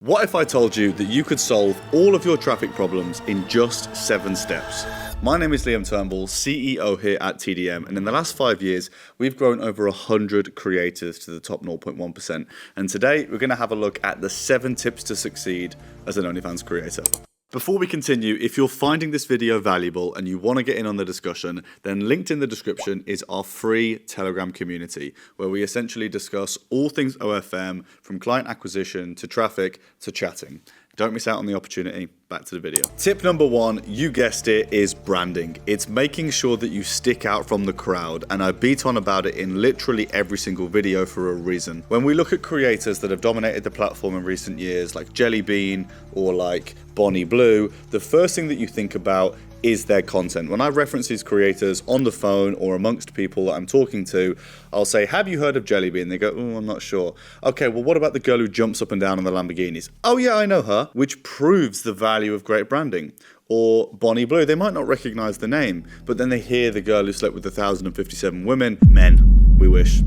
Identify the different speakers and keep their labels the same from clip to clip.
Speaker 1: What if I told you that you could solve all of your traffic problems in just 7 steps? My name is Liam Turnbull, CEO here at TDM, and in the last 5 years, we've grown over 100 creators to the top 0.1%. And today, we're going to have a look at the 7 tips to succeed as an OnlyFans creator. Before we continue, if you're finding this video valuable and you want to get in on the discussion, then linked in the description is our free Telegram community, where we essentially discuss all things OFM, from client acquisition to traffic to chatting. Don't miss out on the opportunity. Back to the video. Tip number 1, you guessed it, is branding. It's making sure that you stick out from the crowd, and I beat on about it in literally every single video for a reason. When we look at creators that have dominated the platform in recent years, like Jellybean or like Bonnie Blue, the first thing that you think about is their content. When I reference these creators on the phone or amongst people that I'm talking to, I'll say, have you heard of Jellybean? They go, oh, I'm not sure. Okay, well, what about the girl who jumps up and down on the Lamborghinis? Oh yeah, I know her, which proves the value of great branding. Or Bonnie Blue, they might not recognize the name, but then they hear the girl who slept with 1,057 women, men, we wish.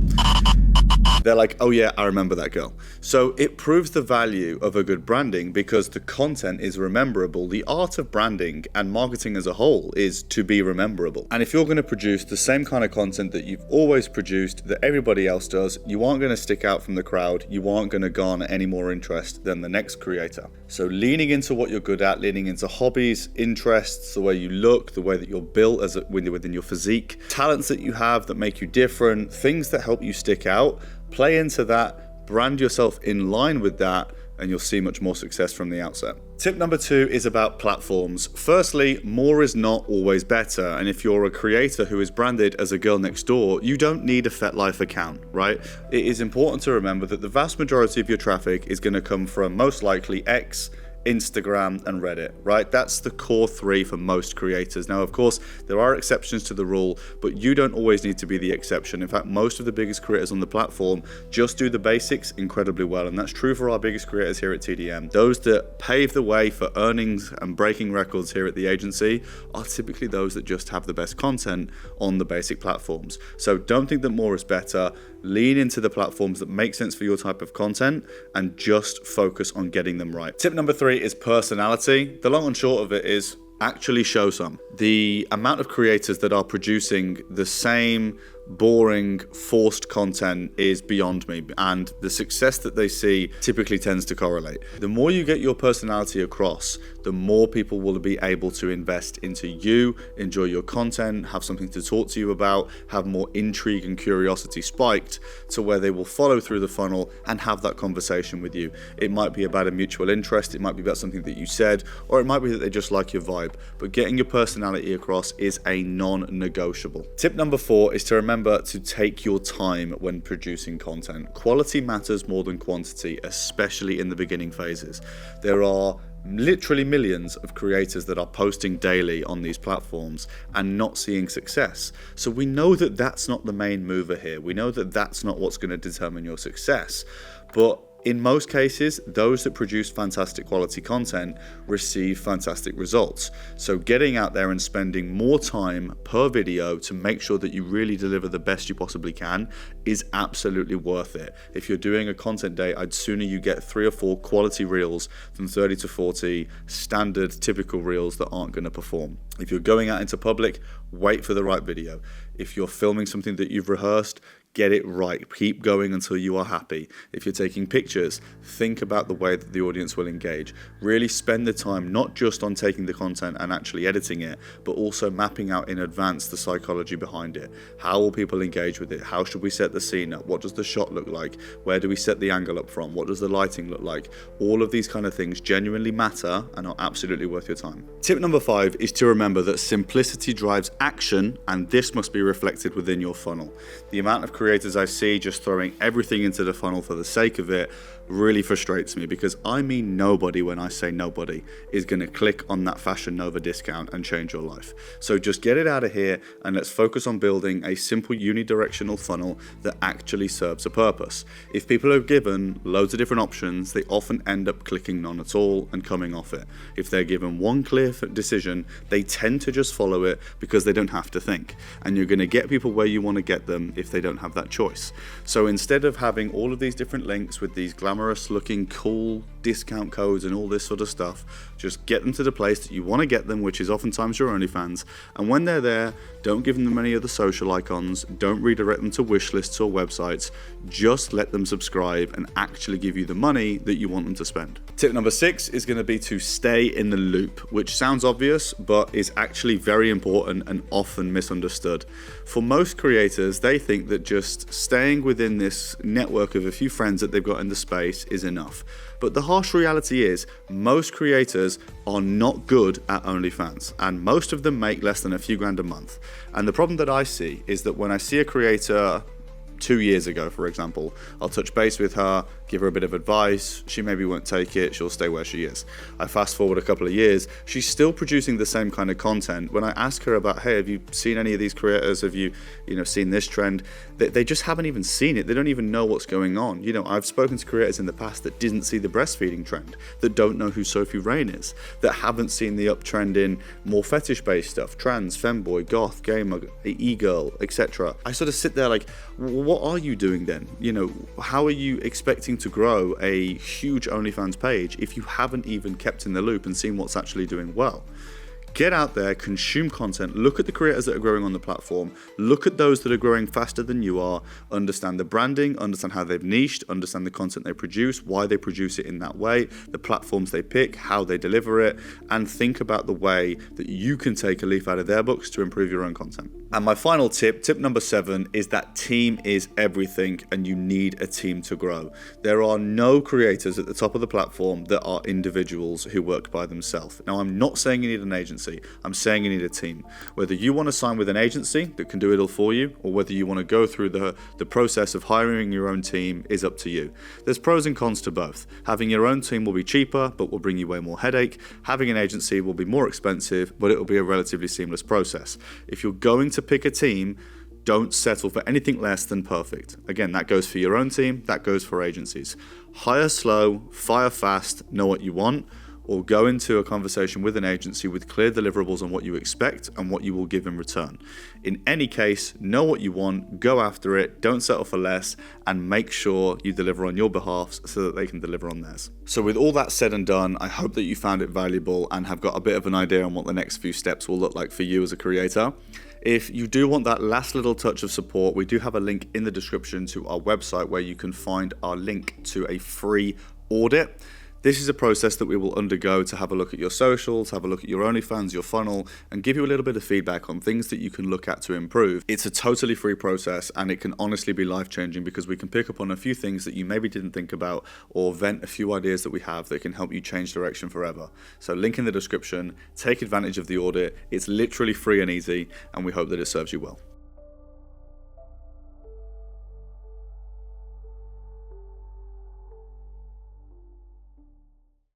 Speaker 1: They're like, oh yeah, I remember that girl. So it proves the value of a good branding because the content is rememberable. The art of branding and marketing as a whole is to be rememberable. And if you're going to produce the same kind of content that you've always produced, that everybody else does, you aren't going to stick out from the crowd. You aren't going to garner any more interest than the next creator. So leaning into what you're good at, leaning into hobbies, interests, the way you look, the way that you're built within your physique, talents that you have that make you different, things that help you stick out. Play into that, brand yourself in line with that, and you'll see much more success from the outset. Tip number 2 is about platforms. Firstly, more is not always better. And if you're a creator who is branded as a girl next door, you don't need a FetLife account, right? It is important to remember that the vast majority of your traffic is going to come from most likely X, Instagram and Reddit, right? That's the core 3 for most creators. Now, of course, there are exceptions to the rule, but you don't always need to be the exception. In fact, most of the biggest creators on the platform just do the basics incredibly well, and that's true for our biggest creators here at TDM. Those that pave the way for earnings and breaking records here at the agency are typically those that just have the best content on the basic platforms. So don't think that more is better. Lean into the platforms that make sense for your type of content and just focus on getting them right. Tip number 3 is personality. The long and short of it is actually show some. The amount of creators that are producing the same boring, forced content is beyond me, and the success that they see typically tends to correlate. The more you get your personality across, the more people will be able to invest into you, enjoy your content, have something to talk to you about, have more intrigue and curiosity spiked to where they will follow through the funnel and have that conversation with you. It might be about a mutual interest, it might be about something that you said, or it might be that they just like your vibe, but getting your personality across is a non-negotiable. Tip number 4 is to remember to take your time when producing content. Quality matters more than quantity, especially in the beginning phases. There are literally millions of creators that are posting daily on these platforms and not seeing success. So we know that that's not the main mover here. We know that that's not what's going to determine your success. But in most cases, those that produce fantastic quality content receive fantastic results. So getting out there and spending more time per video to make sure that you really deliver the best you possibly can is absolutely worth it. If you're doing a content day, I'd sooner you get 3 or 4 quality reels than 30 to 40 standard typical reels that aren't going to perform. If you're going out into public, wait for the right video. If you're filming something that you've rehearsed, get it right. Keep going until you are happy. If you're taking pictures, think about the way that the audience will engage. Really spend the time not just on taking the content and actually editing it, but also mapping out in advance the psychology behind it. How will people engage with it? How should we set the scene up? What does the shot look like? Where do we set the angle up from? What does the lighting look like? All of these kind of things genuinely matter and are absolutely worth your time. Tip number 5 is to remember that simplicity drives action, and this must be reflected within your funnel. The amount of creators I see just throwing everything into the funnel for the sake of it really frustrates me, because I mean nobody, when I say nobody, is going to click on that Fashion Nova discount and change your life. So just get it out of here and let's focus on building a simple unidirectional funnel that actually serves a purpose. If people are given loads of different options, they often end up clicking none at all and coming off it. If they're given one clear decision, they tend to just follow it because they don't have to think. And you're going to get people where you want to get them if they don't have that choice. So instead of having all of these different links with these glamorous glamorous looking cool discount codes and all this sort of stuff. Just get them to the place that you want to get them, which is oftentimes your OnlyFans. And when they're there, don't give them any other social icons. Don't redirect them to wish lists or websites. Just let them subscribe and actually give you the money that you want them to spend. Tip number 6 is going to be to stay in the loop, which sounds obvious, but is actually very important and often misunderstood. For most creators, they think that just staying within this network of a few friends that they've got in the space is enough. But the harsh reality is most creators are not good at OnlyFans, and most of them make less than a few grand a month. And the problem that I see is that when I see a creator 2 years ago, for example, I'll touch base with her, give her a bit of advice, she maybe won't take it, she'll stay where she is. I fast forward a couple of years, she's still producing the same kind of content. When I ask her about, hey, have you seen any of these creators, have you seen this trend, they just haven't even seen it. They don't even know what's going on. I've spoken to creators in the past that didn't see the breastfeeding trend, that don't know who Sophie Rain is, that haven't seen the uptrend in more fetish-based stuff, trans, femboy, goth, gamer, e-girl, etc. I sort of sit there like, what are you doing then? How are you expecting to grow a huge OnlyFans page if you haven't even kept in the loop and seen what's actually doing well? Get out there, consume content, look at the creators that are growing on the platform, look at those that are growing faster than you are, understand the branding, understand how they've niched, understand the content they produce, why they produce it in that way, the platforms they pick, how they deliver it, and think about the way that you can take a leaf out of their books to improve your own content. And my final tip number 7, is that team is everything and you need a team to grow. There are no creators at the top of the platform that are individuals who work by themselves. Now, I'm not saying you need an agency. I'm saying you need a team. Whether you want to sign with an agency that can do it all for you, or whether you want to go through the process of hiring your own team, is up to you. There's pros and cons to both. Having your own team will be cheaper, but will bring you way more headache. Having an agency will be more expensive, but it will be a relatively seamless process. If you're going to pick a team, don't settle for anything less than perfect. Again, that goes for your own team, that goes for agencies. Hire slow, fire fast, know what you want, or go into a conversation with an agency with clear deliverables on what you expect and what you will give in return. In any case, know what you want, go after it, don't settle for less, and make sure you deliver on your behalf so that they can deliver on theirs. So with all that said and done, I hope that you found it valuable and have got a bit of an idea on what the next few steps will look like for you as a creator. If you do want that last little touch of support, we do have a link in the description to our website where you can find our link to a free audit. This is a process that we will undergo to have a look at your socials, have a look at your OnlyFans, your funnel, and give you a little bit of feedback on things that you can look at to improve. It's a totally free process and it can honestly be life-changing because we can pick up on a few things that you maybe didn't think about or vent a few ideas that we have that can help you change direction forever. So link in the description, take advantage of the audit. It's literally free and easy, and we hope that it serves you well.